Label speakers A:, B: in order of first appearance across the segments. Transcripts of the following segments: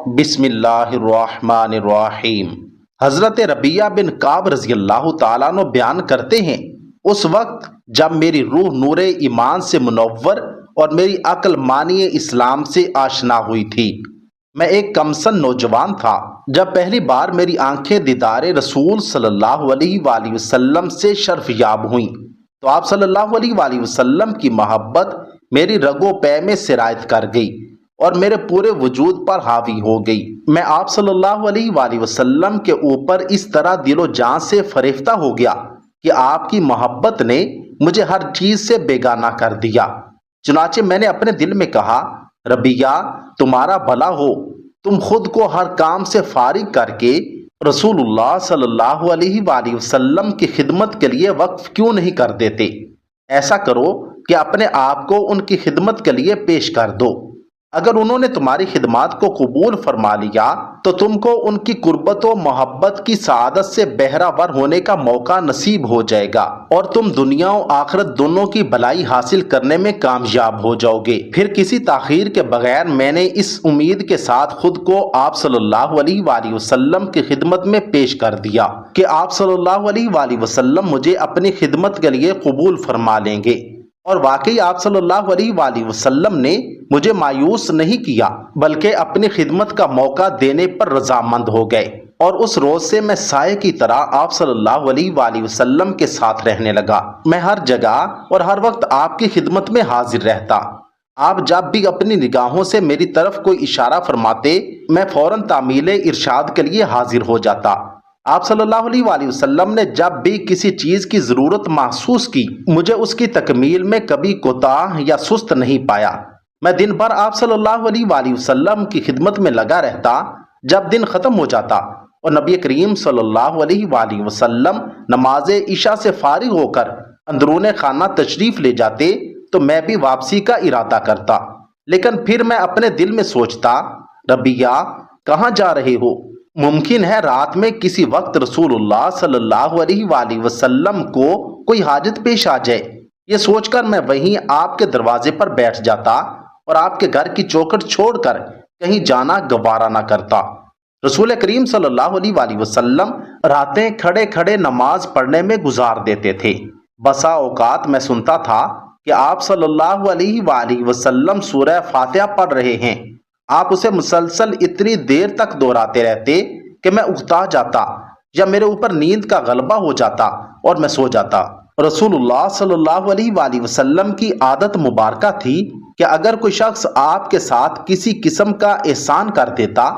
A: بسم اللہ الرحمن الرحیم۔ حضرت ربیعہ بن کعب رضی اللہ تعالیٰ عنہ بیان کرتے ہیں، اس وقت جب میری روح نور ایمان سے منور اور میری عقل معنی اسلام سے آشنا ہوئی تھی، میں ایک کمسن نوجوان تھا۔ جب پہلی بار میری آنکھیں دیدار رسول صلی اللہ علیہ وآلہ وسلم سے شرف یاب ہوئیں تو آپ صلی اللہ علیہ وآلہ وسلم کی محبت میری رگ و پے میں سرایت کر گئی اور میرے پورے وجود پر حاوی ہو گئی۔ میں آپ صلی اللہ علیہ وآلہ وسلم کے اوپر اس طرح دل و جان سے فریفتہ ہو گیا کہ آپ کی محبت نے مجھے ہر چیز سے بیگانہ کر دیا۔ چنانچہ میں نے اپنے دل میں کہا، ربیعہ تمہارا بھلا ہو، تم خود کو ہر کام سے فارغ کر کے رسول اللہ صلی اللہ علیہ وآلہ وسلم کی خدمت کے لیے وقف کیوں نہیں کر دیتے؟ ایسا کرو کہ اپنے آپ کو ان کی خدمت کے لیے پیش کر دو۔ اگر انہوں نے تمہاری خدمات کو قبول فرما لیا تو تم کو ان کی قربت و محبت کی سعادت سے بہرہ ور ہونے کا موقع نصیب ہو جائے گا اور تم دنیا و آخرت دونوں کی بھلائی حاصل کرنے میں کامیاب ہو جاؤ گے۔ پھر کسی تاخیر کے بغیر میں نے اس امید کے ساتھ خود کو آپ صلی اللہ علیہ وآلہ وسلم کی خدمت میں پیش کر دیا کہ آپ صلی اللہ علیہ وآلہ وسلم مجھے اپنی خدمت کے لیے قبول فرما لیں گے، اور واقعی آپ صلی اللہ علیہ وآلہ وسلم نے مجھے مایوس نہیں کیا بلکہ اپنی خدمت کا موقع دینے پر رضامند ہو گئے، اور اس روز سے میں سائے کی طرح آپ صلی اللہ علیہ وآلہ وسلم کے ساتھ رہنے لگا۔ میں ہر جگہ اور ہر وقت آپ کی خدمت میں حاضر رہتا۔ آپ جب بھی اپنی نگاہوں سے میری طرف کوئی اشارہ فرماتے، میں فوراً تعمیل ارشاد کے لیے حاضر ہو جاتا۔ آپ صلی اللہ علیہ وآلہ وسلم نے جب بھی کسی چیز کی ضرورت محسوس کی، مجھے اس کی تکمیل میں کبھی کوتاہ یا سست نہیں پایا۔ میں دن بھر آپ صلی اللہ علیہ وآلہ وسلم کی خدمت میں لگا رہتا۔ جب دن ختم ہو جاتا اور نبی کریم صلی اللہ علیہ وآلہ وسلم نماز عشاء سے فارغ ہو کر اندرون خانہ تشریف لے جاتے تو میں بھی واپسی کا ارادہ کرتا، لیکن پھر میں اپنے دل میں سوچتا، ربیعہ کہاں جا رہے ہو؟ ممکن ہے رات میں کسی وقت رسول اللہ صلی اللہ علیہ وآلہ وسلم کو کوئی حاجت پیش آ جائے۔ یہ سوچ کر میں وہیں آپ کے دروازے پر بیٹھ جاتا اور آپ کے گھر کی چوکھٹ چھوڑ کر کہیں جانا گوارا نہ کرتا۔ رسول کریم صلی اللہ علیہ وآلہ وسلم راتیں کھڑے کھڑے نماز پڑھنے میں گزار دیتے تھے۔ بسا اوقات میں سنتا تھا کہ آپ صلی اللہ علیہ وآلہ وسلم سورہ فاتحہ پڑھ رہے ہیں۔ آپ اسے مسلسل اتنی دیر تک دہراتے رہتے کہ میں اکتا جاتا یا میرے اوپر نیند کا غلبہ ہو جاتا اور میں سو جاتا۔ رسول اللہ صلی اللہ علیہ وآلہ وسلم کی عادت مبارکہ تھی کہ اگر کوئی شخص آپ کے ساتھ کسی قسم کا احسان کر دیتا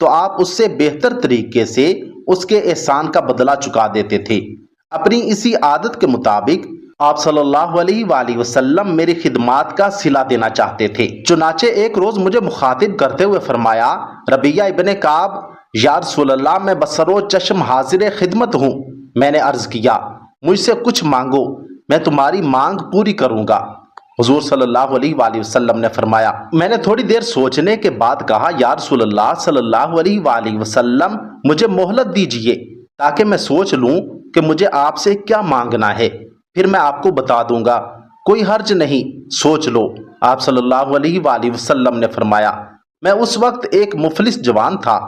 A: تو آپ اس سے بہتر طریقے سے اس کے احسان کا بدلہ چکا دیتے تھے۔ اپنی اسی عادت کے مطابق آپ صلی اللہ علیہ وآلہ وسلم میری خدمات کا صلہ دینا چاہتے تھے۔ چنانچہ ایک روز مجھے مخاطب کرتے ہوئے فرمایا، ربیعہ ابن کعب، یا رسول اللہ میں بسر و چشم حاضر خدمت ہوں۔ میں نے عرض کیا، مجھ سے کچھ مانگو، میں تمہاری مانگ پوری کروں گا۔ حضور صلی اللہ علیہ وآلہ وسلم نے فرمایا، میں نے تھوڑی دیر سوچنے کے بعد کہا، یا رسول اللہ صلی اللہ علیہ وآلہ وسلم مجھے مہلت دیجئے تاکہ میں سوچ لوں کہ مجھے آپ سے کیا مانگنا ہے، پھر میں آپ کو بتا دوں گا۔ کوئی حرج نہیں، سوچ لو۔ آپ صلی اللہ علیہ وآلہ وسلم نے فرمایا، میں اس وقت ایک مفلس جوان تھا،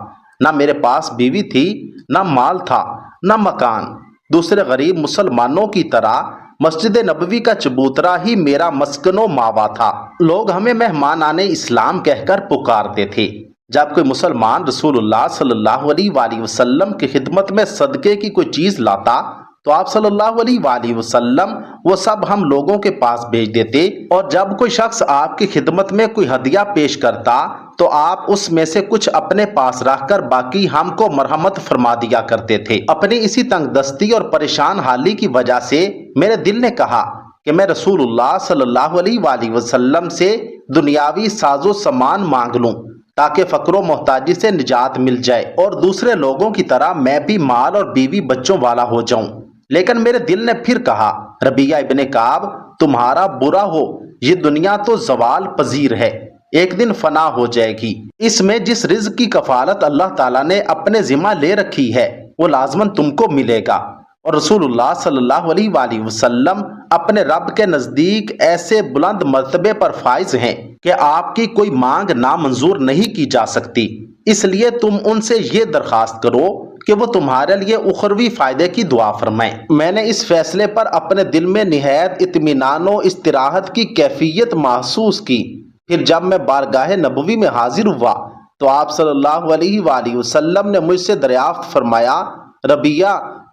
A: نہ میرے پاس بیوی تھی، نہ مال تھا، نہ مکان۔ دوسرے غریب مسلمانوں کی طرح مسجد نبوی کا چبوترا ہی میرا مسکن و ماوا تھا۔ لوگ ہمیں مہمان اسلام کہہ کر پکارتے تھے۔ جب کوئی مسلمان رسول اللہ صلی اللہ علیہ وآلہ وسلم کی خدمت میں صدقے کی کوئی چیز لاتا تو آپ صلی اللہ علیہ وآلہ وسلم وہ سب ہم لوگوں کے پاس بھیج دیتے، اور جب کوئی شخص آپ کی خدمت میں کوئی ہدیہ پیش کرتا تو آپ اس میں سے کچھ اپنے پاس رکھ کر باقی ہم کو مرحمت فرما دیا کرتے تھے۔ اپنی اسی تنگ دستی اور پریشان حالی کی وجہ سے میرے دل نے کہا کہ میں رسول اللہ صلی اللہ علیہ وآلہ وسلم سے دنیاوی ساز و سامان مانگ لوں تاکہ فقر و محتاجی سے نجات مل جائے اور دوسرے لوگوں کی طرح میں بھی مال اور بیوی بچوں والا ہو جاؤں۔ لیکن میرے دل نے پھر کہا، ربیعہ ابن کعب تمہارا برا ہو، یہ دنیا تو زوال پذیر ہے، ایک دن فنا ہو جائے گی۔ اس میں جس رزق کی کفالت اللہ تعالیٰ نے اپنے ذمہ لے رکھی ہے وہ لازماً تم کو ملے گا، اور رسول اللہ صلی اللہ علیہ وآلہ وسلم اپنے رب کے نزدیک ایسے بلند مرتبے پر فائز ہیں کہ آپ کی کوئی مانگ نامنظور نہیں کی جا سکتی۔ اس لیے تم ان سے یہ درخواست کرو کہ وہ تمہارے لیے اخروی فائدے کی دعا فرمائیں۔ میں نے اس فیصلے پر اپنے دل میں نہایت اطمینان و استراحت کی کیفیت محسوس کی۔ پھر جب میں بارگاہ نبوی میں حاضر ہوا تو آپ صلی اللہ علیہ وآلہ وسلم نے مجھ سے دریافت فرمایا، ربیہ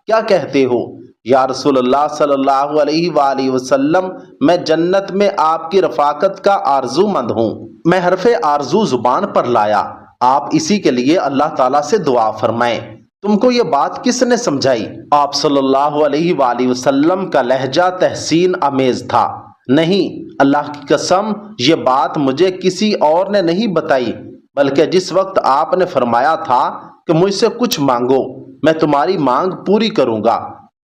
A: کیا کہتے ہو؟ یا رسول اللہ صلی اللہ علیہ وآلہ وسلم، میں جنت میں آپ کی رفاقت کا آرزو مند ہوں۔ میں حرف آرزو زبان پر لایا، آپ اسی کے لیے اللہ تعالیٰ سے دعا فرمائیں۔ تم کو یہ بات کس نے سمجھائی؟ آپ صلی اللہ علیہ وآلہ وسلم کا لہجہ تحسین آمیز تھا۔ نہیں، اللہ کی قسم، یہ بات مجھے کسی اور نے نہیں بتائی، بلکہ جس وقت آپ نے فرمایا تھا کہ مجھ سے کچھ مانگو، میں تمہاری مانگ پوری کروں گا،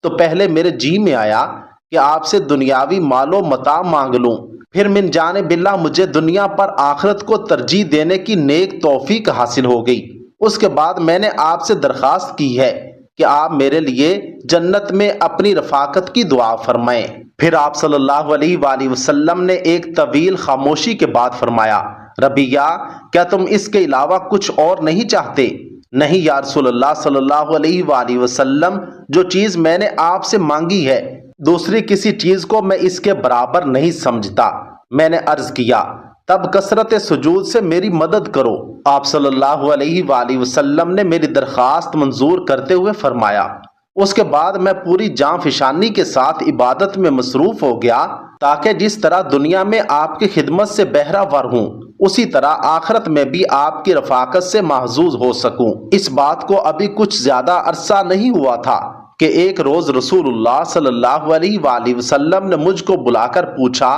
A: تو پہلے میرے جی میں آیا کہ آپ سے دنیاوی مال و متاع مانگ لوں، پھر من جانب اللہ مجھے دنیا پر آخرت کو ترجیح دینے کی نیک توفیق حاصل ہو گئی۔ اس کے بعد میں نے آپ سے درخواست کی ہے کہ آپ میرے لیے جنت میں اپنی رفاقت کی دعا فرمائیں۔ پھر آپ صلی اللہ علیہ وآلہ وسلم نے ایک طویل خاموشی کے بعد فرمایا، ربیہ کیا تم اس کے علاوہ کچھ اور نہیں چاہتے؟ نہیں یا رسول اللہ صلی اللہ علیہ وآلہ وسلم، جو چیز میں نے آپ سے مانگی ہے دوسری کسی چیز کو میں اس کے برابر نہیں سمجھتا۔ میں نے عرض کیا، تب کثرت سجود سے میری مدد کرو۔ آپ صلی اللہ علیہ وآلہ وسلم نے میری درخواست منظور کرتے ہوئے فرمایا۔ اس کے بعد میں پوری جاں فشانی کے ساتھ عبادت میں مصروف ہو گیا، تاکہ جس طرح دنیا میں آپ کی خدمت سے بہرہ ور ہوں، اسی طرح آخرت میں بھی آپ کی رفاقت سے محظوظ ہو سکوں۔ اس بات کو ابھی کچھ زیادہ عرصہ نہیں ہوا تھا کہ ایک روز رسول اللہ صلی اللہ علیہ وآلہ وسلم نے مجھ کو بلا کر پوچھا،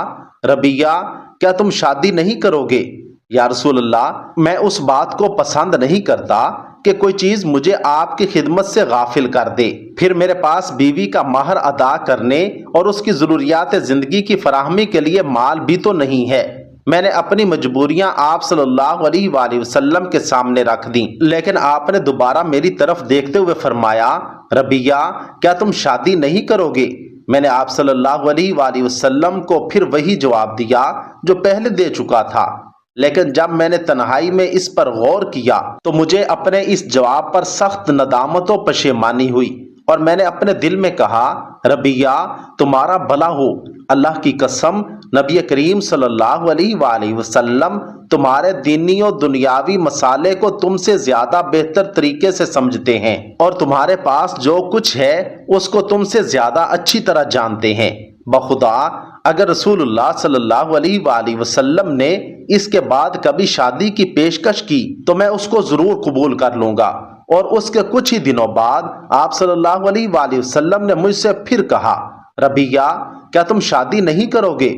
A: ربیہ کیا تم شادی نہیں کرو گے؟ یا رسول اللہ، میں اس بات کو پسند نہیں کرتا کہ کوئی چیز مجھے آپ کی خدمت سے غافل کر دے۔ پھر میرے پاس بیوی کا مہر ادا کرنے اور اس کی ضروریات زندگی کی فراہمی کے لیے مال بھی تو نہیں ہے۔ میں نے اپنی مجبوریاں آپ صلی اللہ علیہ وآلہ وسلم کے سامنے رکھ دیں، لیکن آپ نے دوبارہ میری طرف دیکھتے ہوئے فرمایا، ربیہ کیا تم شادی نہیں کرو گے؟ میں نے آپ صلی اللہ علیہ وآلہ وسلم کو پھر وہی جواب دیا جو پہلے دے چکا تھا، لیکن جب میں نے تنہائی میں اس پر غور کیا تو مجھے اپنے اس جواب پر سخت ندامت و پشیمانی ہوئی، اور میں نے اپنے دل میں کہا، ربیہ تمہارا بھلا ہو، اللہ کی قسم نبی کریم صلی اللہ علیہ وآلہ وسلم تمہارے دینی و دنیاوی مسائل کو تم سے زیادہ بہتر طریقے سے سمجھتے ہیں، اور تمہارے پاس جو کچھ ہے اس کو تم سے زیادہ اچھی طرح جانتے ہیں۔ بخدا اگر رسول اللہ صلی اللہ علیہ وآلہ وسلم نے اس کے بعد کبھی شادی کی پیشکش کی تو میں اس کو ضرور قبول کر لوں گا۔ اور اس کے کچھ ہی دنوں بعد آپ صلی اللہ علیہ وآلہ وسلم نے مجھ سے پھر کہا، ربیہ کیا تم شادی نہیں کرو گے؟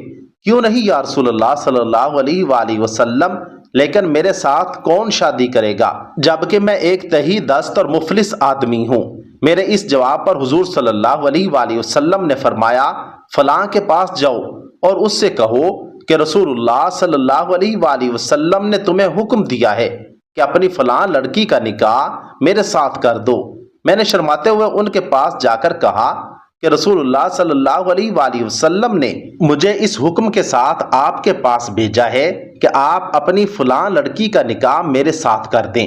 A: کیوں نہیں یا رسول اللہ صلی اللہ علیہ وآلہ وسلم، لیکن میرے ساتھ کون شادی کرے گا جبکہ میں ایک تہی دست اور مفلس آدمی ہوں؟ میرے اس جواب پر حضور صلی اللہ علیہ وآلہ وسلم نے فرمایا، فلاں کے پاس جاؤ اور اس سے کہو کہ رسول اللہ صلی اللہ علیہ وآلہ وسلم نے تمہیں حکم دیا ہے کہ اپنی فلاں لڑکی کا نکاح میرے ساتھ کر دو۔ میں نے شرماتے ہوئے ان کے پاس جا کر کہا کہ رسول اللہ صلی اللہ علیہ وآلہ وسلم نے مجھے اس حکم کے ساتھ آپ کے پاس بھیجا ہے کہ آپ اپنی فلاں لڑکی کا نکاح میرے ساتھ کر دیں۔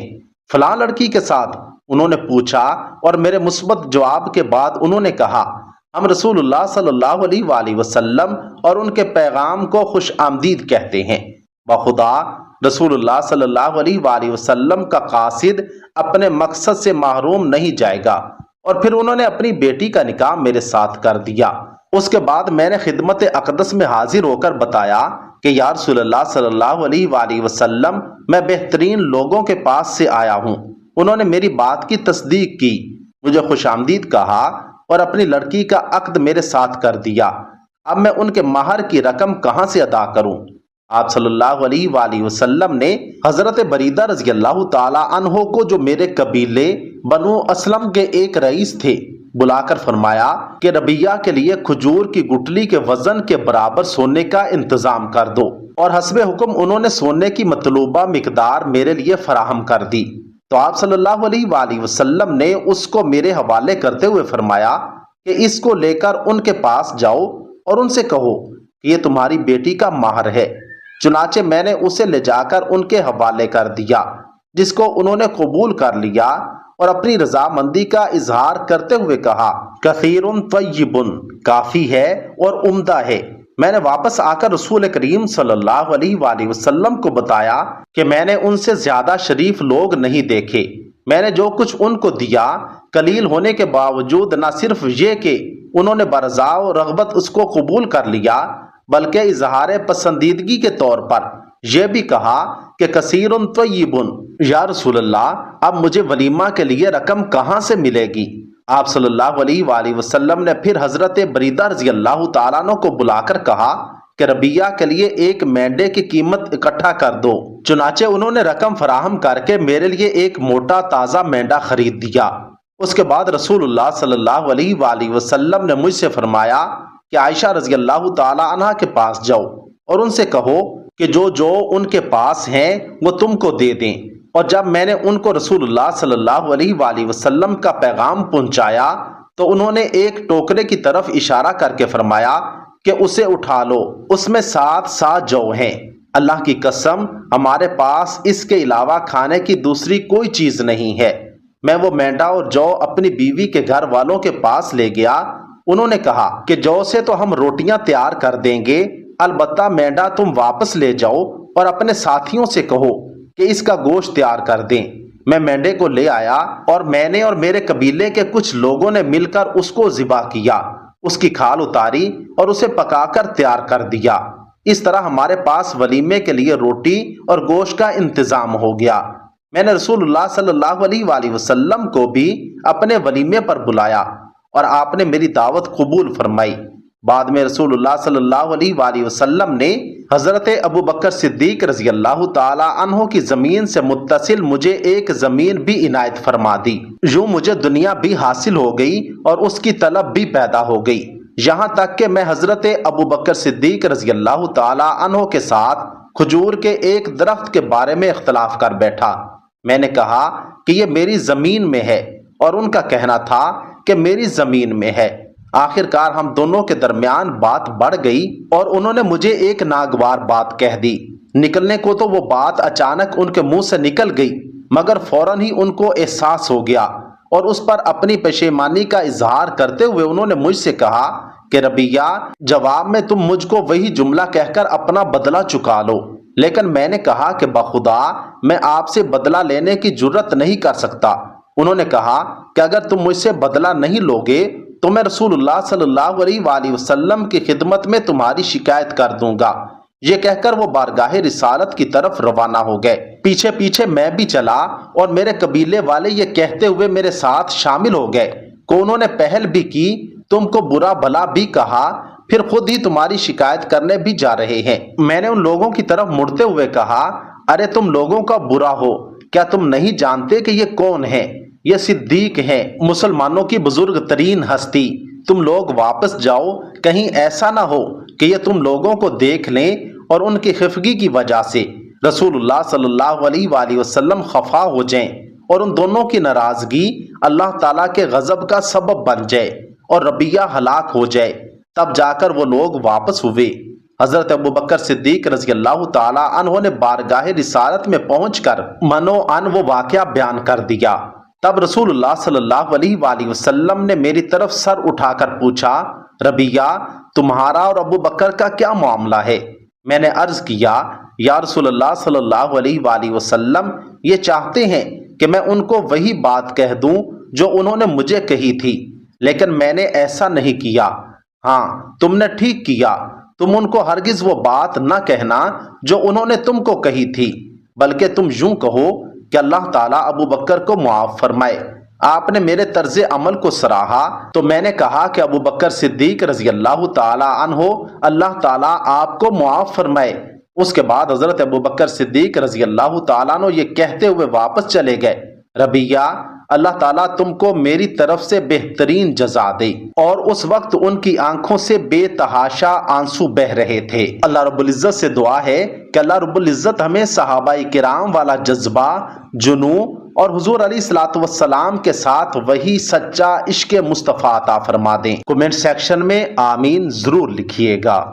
A: فلاں لڑکی کے ساتھ؟ انہوں نے پوچھا، اور میرے مثبت جواب کے بعد انہوں نے کہا، ہم رسول اللہ صلی اللہ علیہ وآلہ وسلم اور ان کے پیغام کو خوش آمدید کہتے ہیں۔ بخدا رسول اللہ صلی اللہ علیہ وآلہ وسلم کا قاصد اپنے مقصد سے محروم نہیں جائے گا۔ اور پھر انہوں نے اپنی بیٹی کا نکاح میرے ساتھ کر دیا۔ اس کے بعد میں نے خدمت اقدس میں حاضر ہو کر بتایا کہ یا رسول اللہ صلی اللہ علیہ وآلہ وسلم، میں بہترین لوگوں کے پاس سے آیا ہوں۔ انہوں نے میری بات کی تصدیق کی، مجھے خوش آمدید کہا اور اپنی لڑکی کا عقد میرے ساتھ کر دیا۔ اب میں ان کے مہر کی رقم کہاں سے ادا کروں؟ آپ صلی اللہ علیہ وآلہ وسلم نے حضرت بریدہ رضی اللہ تعالی عنہ کو، جو میرے قبیلے بنو اسلم کے ایک رئیس تھے، بلا کر فرمایا کہ ربیہ کے لیے کھجور کی گٹلی کے وزن کے برابر سونے کا انتظام کر دو، اور حسب حکم انہوں نے سونے کی مطلوبہ مقدار میرے لیے فراہم کر دی۔ تو آپ صلی اللہ علیہ وآلہ وسلم نے اس کو میرے حوالے کرتے ہوئے فرمایا کہ اس کو لے کر ان کے پاس جاؤ اور ان سے کہو کہ یہ تمہاری بیٹی کا مہر ہے۔ چنانچہ میں نے اسے لے جا کر ان کے حوالے کر دیا۔ جس کو انہوں نے قبول کر لیا اور اپنی رضامندی کا اظہار کرتے ہوئے کہا کثیر طیب، کافی ہے اور عمدہ ہے۔ میں نے واپس آ کر رسول کریم صلی اللہ علیہ وآلہ وسلم کو بتایا کہ میں نے ان سے زیادہ شریف لوگ نہیں دیکھے۔ میں نے جو کچھ ان کو دیا قلیل ہونے کے باوجود نہ صرف یہ کہ انہوں نے برضا و رغبت اس کو قبول کر لیا، بلکہ اظہار پسندیدگی کے طور پر یہ بھی کہا کہ کثیر طیب، یا رسول اللہ اب مجھے ولیمہ کے لیے رقم کہاں سے ملے گی؟ آپ صلی اللہ علیہ وآلہ وسلم نے پھر حضرت بریدہ رضی اللہ تعالیٰ عنہ کو بلا کر کہا کہ ربیہ کے لیے ایک مینڈے کی قیمت اکٹھا کر دو۔ چنانچہ انہوں نے رقم فراہم کر کے میرے لیے ایک موٹا تازہ مینڈا خرید دیا۔ اس کے بعد رسول اللہ صلی اللہ علیہ وآلہ وسلم نے مجھ سے فرمایا کہ عائشہ رضی اللہ تعالیٰ عنہ کے پاس جاؤ اور ان سے کہو کہ جو ان کے پاس ہیں وہ تم کو دے دیں۔ اور جب میں نے ان کو رسول اللہ صلی اللہ علیہ وآلہ وسلم کا پیغام پہنچایا تو انہوں نے ایک ٹوکرے کی طرف اشارہ کر کے فرمایا کہ اسے اٹھا لو، اس میں 7 جو ہیں۔ اللہ کی قسم ہمارے پاس اس کے علاوہ کھانے کی دوسری کوئی چیز نہیں ہے۔ میں وہ مینڈا اور جو اپنی بیوی کے گھر والوں کے پاس لے گیا۔ انہوں نے کہا کہ جو سے تو ہم روٹیاں تیار کر دیں گے، البتہ مینڈا تم واپس لے جاؤ اور اپنے ساتھیوں سے کہو کہ اس کا گوشت تیار کر دیں۔ میں مینڈے کو لے آیا اور میں نے اور میرے قبیلے کے کچھ لوگوں نے مل کر اس کو ذبح کیا، اس کی کھال اتاری اور اسے پکا کر تیار کر دیا۔ اس طرح ہمارے پاس ولیمے کے لیے روٹی اور گوشت کا انتظام ہو گیا۔ میں نے رسول اللہ صلی اللہ علیہ وآلہ وسلم کو بھی اپنے ولیمے پر بلایا اور آپ نے میری دعوت قبول فرمائی۔ بعد میں رسول اللہ صلی اللہ علیہ وآلہ وسلم نے حضرت ابو بکر صدیق رضی اللہ تعالی عنہ کی زمین سے متصل مجھے ایک زمین بھی عنایت فرما دی۔ یوں مجھے دنیا بھی حاصل ہو گئی اور اس کی طلب بھی پیدا ہو گئی، یہاں تک کہ میں حضرت ابو بکر صدیق رضی اللہ تعالی عنہ کے ساتھ کھجور کے ایک درخت کے بارے میں اختلاف کر بیٹھا۔ میں نے کہا کہ یہ میری زمین میں ہے اور ان کا کہنا تھا کہ میری زمین میں ہے۔ آخر کار ہم دونوں کے درمیان بات بڑھ گئی اور انہوں نے مجھے ایک ناگوار بات کہہ دی۔ نکلنے کو تو وہ بات اچانک ان کے منہ سے نکل گئی، مگر فوراً ہی ان کو احساس ہو گیا اور اس پر اپنی پشیمانی کا اظہار کرتے ہوئے انہوں نے مجھ سے کہا کہ ربیہ جواب میں تم مجھ کو وہی جملہ کہہ کر اپنا بدلہ چکا لو۔ لیکن میں نے کہا کہ بخدا میں آپ سے بدلہ لینے کی جرت نہیں کر سکتا۔ انہوں نے کہا کہ اگر تم مجھ سے بدلہ نہیں لوگے تو میں رسول اللہ صلی اللہ علیہ وآلہ وسلم کی خدمت میں تمہاری شکایت کر دوں گا۔ یہ کہہ کر وہ بارگاہ رسالت کی طرف روانہ ہو گئے۔ پیچھے پیچھے میں بھی چلا اور میرے قبیلے والے یہ کہتے ہوئے میرے ساتھ شامل ہو گئے کہ انہوں نے پہل بھی کی، تم کو برا بھلا بھی کہا، پھر خود ہی تمہاری شکایت کرنے بھی جا رہے ہیں۔ میں نے ان لوگوں کی طرف مڑتے ہوئے کہا ارے تم لوگوں کا برا ہو، کیا تم نہیں جانتے کہ یہ کون ہیں؟ یہ صدیق ہیں، مسلمانوں کی بزرگ ترین ہستی۔ تم لوگ واپس جاؤ، کہیں ایسا نہ ہو کہ یہ تم لوگوں کو دیکھ لیں اور ان کی خفگی کی وجہ سے رسول اللہ صلی اللہ علیہ وآلہ وسلم خفا ہو جائیں اور ان دونوں کی ناراضگی اللہ تعالیٰ کے غضب کا سبب بن جائے اور ربیہ ہلاک ہو جائے۔ تب جا کر وہ لوگ واپس ہوئے۔ حضرت ابو بکر صدیق رضی اللہ تعالیٰ عنہ نے بارگاہ رسالت میں پہنچ کر منو ان وہ واقعہ بیان کر دیا۔ تب رسول اللہ صلی اللہ علیہ وآلہ وسلم نے میری طرف سر اٹھا کر پوچھا ربیہ تمہارا اور ابو بکر کا کیا معاملہ ہے؟ میں نے عرض کیا یا رسول اللہ صلی اللہ علیہ وآلہ وسلم یہ چاہتے ہیں کہ میں ان کو وہی بات کہہ دوں جو انہوں نے مجھے کہی تھی، لیکن میں نے ایسا نہیں کیا۔ ہاں تم نے ٹھیک کیا، تم ان کو ہرگز وہ بات نہ کہنا جو انہوں نے تم کو کہی تھی، بلکہ تم یوں کہو کہ اللہ تعالیٰ ابو بکر کو معاف فرمائے۔ آپ نے میرے طرز عمل کو سراہا تو میں نے کہا کہ ابو بکر صدیق رضی اللہ تعالیٰ عنہ اللہ تعالیٰ آپ کو معاف فرمائے۔ اس کے بعد حضرت ابو بکر صدیق رضی اللہ تعالیٰ عنہ یہ کہتے ہوئے واپس چلے گئے ربیہ اللہ تعالیٰ تم کو میری طرف سے بہترین جزا دے۔ اور اس وقت ان کی آنکھوں سے بے تحاشا آنسو بہ رہے تھے۔ اللہ رب العزت سے دعا ہے کہ اللہ رب العزت ہمیں صحابہ کرام والا جذبہ، جنوں اور حضور علیہ الصلوۃ والسلام کے ساتھ وہی سچا عشق مصطفیٰ عطا فرما دیں۔ کمنٹ سیکشن میں آمین ضرور لکھیے گا۔